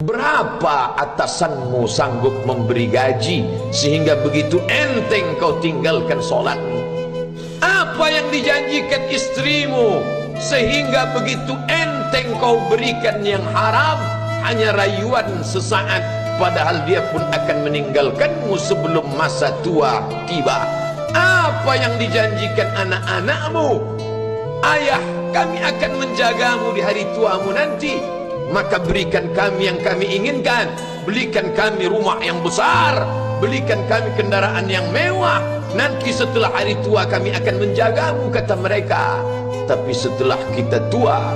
Berapa atasanmu sanggup memberi gaji sehingga begitu enteng kau tinggalkan sholatmu? Apa yang dijanjikan istrimu sehingga begitu enteng kau berikan yang haram? Hanya rayuan sesaat, padahal dia pun akan meninggalkanmu sebelum masa tua tiba. Apa yang dijanjikan anak-anakmu? Ayah, kami akan menjagamu di hari tuamu nanti, maka berikan kami yang kami inginkan. Belikan kami rumah yang besar, belikan kami kendaraan yang mewah. Nanti setelah hari tua kami akan menjagamu, kata mereka. Tapi setelah kita tua,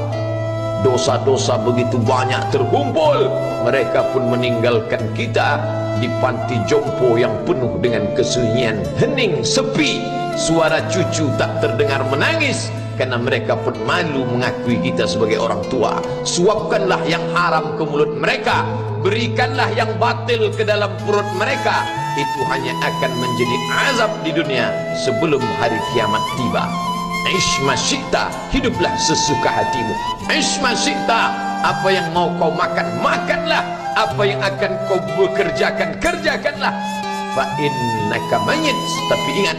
dosa-dosa begitu banyak terkumpul, mereka pun meninggalkan kita di panti jompo yang penuh dengan kesunyian, hening, sepi. Suara cucu tak terdengar menangis, karena mereka pun malu mengakui kita sebagai orang tua. Suapkanlah yang haram ke mulut mereka, berikanlah yang batil ke dalam perut mereka. Itu hanya akan menjadi azab di dunia sebelum hari kiamat tiba. Ish masyikta, hiduplah sesuka hatimu. Ish masyikta, apa yang mau kau makan, makanlah. Apa yang akan kau bekerjakan, kerjakanlah. Fa innaka mayyit, tapi ingat,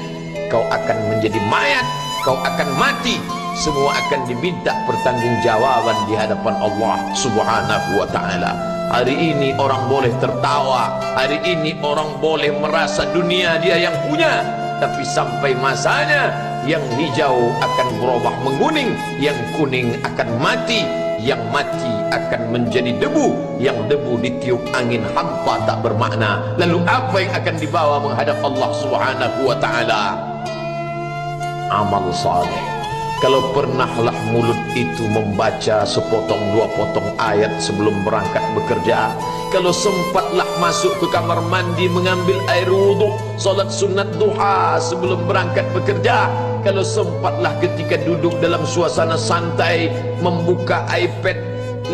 kau akan menjadi mayat, kau akan mati. Semua akan diminta pertanggungjawaban di hadapan Allah Subhanahu wa ta'ala. Hari ini orang boleh tertawa, hari ini orang boleh merasa dunia dia yang punya, tapi sampai masanya yang hijau akan berubah menguning, yang kuning akan mati, yang mati akan menjadi debu, yang debu ditiup angin hampa tak bermakna. Lalu apa yang akan dibawa menghadap Allah Subhanahu wa ta'ala? Amal saleh. Kalau pernahlah mulut itu membaca sepotong dua potong ayat sebelum berangkat bekerja, kalau sempatlah masuk ke kamar mandi mengambil air wudhu, solat sunat duha sebelum berangkat bekerja, kalau sempatlah ketika duduk dalam suasana santai membuka iPad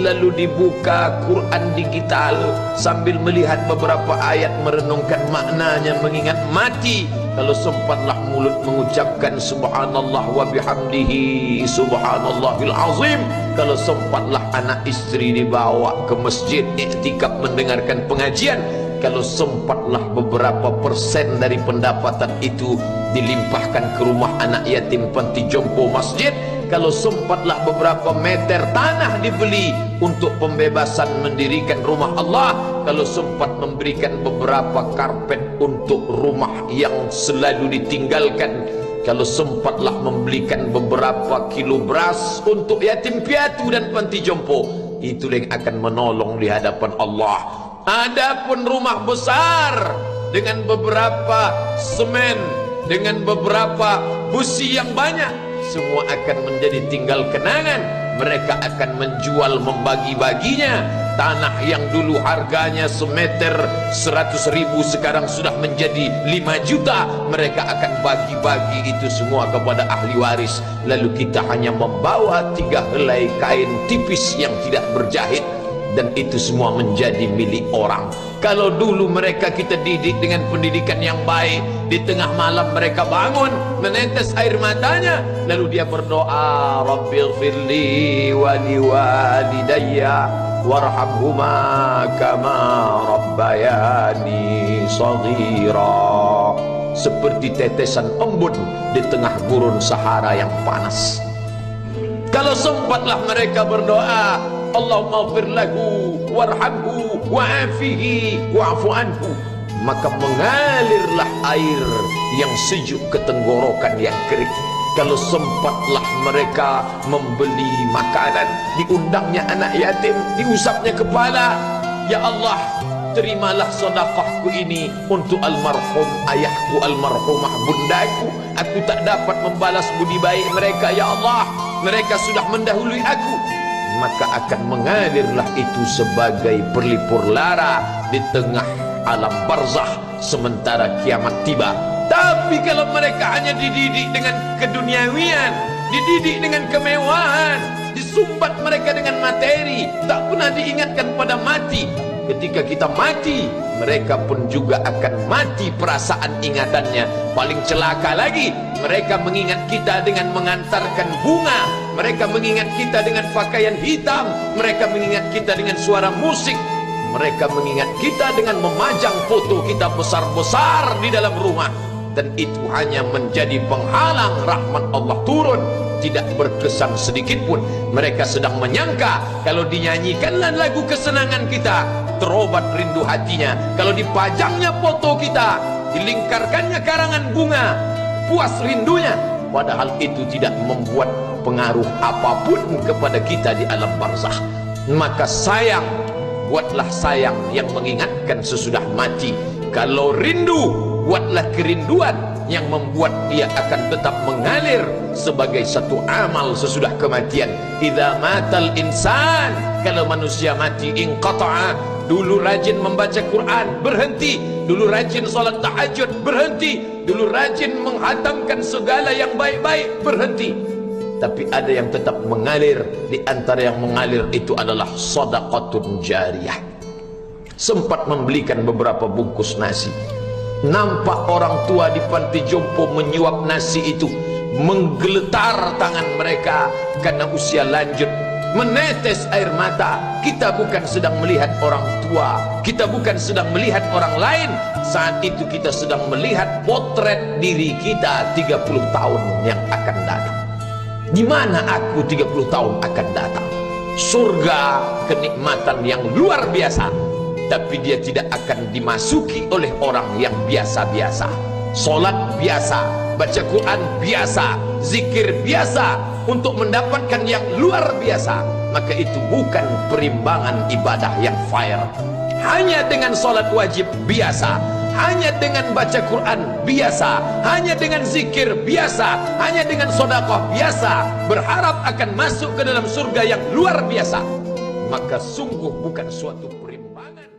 lalu dibuka Quran digital sambil melihat beberapa ayat merenungkan maknanya mengingat mati, kalau sempatlah mulut mengucapkan subhanallah wa bihamdihi subhanallahil azim, kalau sempatlah anak istri dibawa ke masjid iktikaf mendengarkan pengajian, kalau sempatlah beberapa persen dari pendapatan itu dilimpahkan ke rumah anak yatim panti jompo masjid, kalau sempatlah beberapa meter tanah dibeli untuk pembebasan mendirikan rumah Allah, kalau sempat memberikan beberapa karpet untuk rumah yang selalu ditinggalkan, kalau sempatlah membelikan beberapa kilo beras untuk yatim piatu dan panti jompo, itulah yang akan menolong di hadapan Allah. Adapun rumah besar dengan beberapa semen, dengan beberapa busi yang banyak, semua akan menjadi tinggal kenangan. Mereka akan menjual, membagi-baginya. Tanah yang dulu harganya semeter 100.000 sekarang sudah menjadi 5 juta. Mereka akan bagi-bagi itu semua kepada ahli waris. Lalu kita hanya membawa 3 helai kain tipis yang tidak berjahit, dan itu semua menjadi milik orang. Kalau dulu mereka kita didik dengan pendidikan yang baik, di tengah malam mereka bangun menetes air matanya, lalu dia berdoa, Rabbighfirli wa liwalidayya warhamhuma kama rabbayani shaghira. Seperti tetesan embun di tengah gurun Sahara yang panas. Kalau sempatlah mereka berdoa, Allahumma ighfir lahu warhamhu wa'afihi wa'fu anhu, maka mengalirlah air yang sejuk ke tenggorokan yang kering. Kalau sempatlah mereka membeli makanan, diundangnya anak yatim, diusapnya kepala, ya Allah, terimalah sedekahku ini untuk almarhum ayahku, almarhumah bundaku. Aku tak dapat membalas budi baik mereka, ya Allah, mereka sudah mendahului aku. Maka akan mengalirlah itu sebagai perlipur lara di tengah alam barzakh sementara kiamat tiba. Tapi kalau mereka hanya dididik dengan keduniawian, dididik dengan kemewahan, disumbat mereka dengan materi, tak pernah diingatkan pada mati. Ketika kita mati, mereka pun juga akan mati perasaan ingatannya. Paling celaka lagi, mereka mengingat kita dengan mengantarkan bunga, mereka mengingat kita dengan pakaian hitam, mereka mengingat kita dengan suara musik. Mereka mengingat kita dengan memajang foto kita besar-besar di dalam rumah, dan itu hanya menjadi penghalang rahmat Allah turun. Tidak berkesan sedikit pun. Mereka sedang menyangka kalau dinyanyikanlah lagu kesenangan kita, terobat rindu hatinya. Kalau dipajangnya foto kita, dilingkarkannya karangan bunga, puas rindunya. Padahal itu tidak membuat pengaruh apapun kepada kita di alam barzakh. Maka sayang, buatlah sayang yang mengingatkan sesudah mati. Kalau rindu, buatlah kerinduan yang membuat dia akan tetap mengalir sebagai satu amal sesudah kematian. Idza matal insan, kalau manusia mati, inqata'a, dulu rajin membaca Quran, berhenti. Dulu rajin salat tahajud, berhenti. Dulu rajin menghatamkan segala yang baik-baik, berhenti. Tapi ada yang tetap mengalir. Di antara yang mengalir itu adalah shadaqatun jariyah. Sempat membelikan beberapa bungkus nasi. Nampak orang tua di panti jompo menyuap nasi itu, menggeletar tangan mereka karena usia lanjut, menetes air mata. Kita bukan sedang melihat orang tua, kita bukan sedang melihat orang lain. Saat itu kita sedang melihat potret diri kita 30 tahun yang akan datang. Di mana aku 30 tahun akan datang? Surga, kenikmatan yang luar biasa, tapi dia tidak akan dimasuki oleh orang yang biasa-biasa. Solat biasa, baca Quran biasa, zikir biasa, untuk mendapatkan yang luar biasa, maka itu bukan perimbangan ibadah yang fair. Hanya dengan solat wajib biasa, hanya dengan baca Quran biasa, hanya dengan zikir biasa, hanya dengan sedekah biasa, berharap akan masuk ke dalam surga yang luar biasa, maka sungguh bukan suatu perimbangan.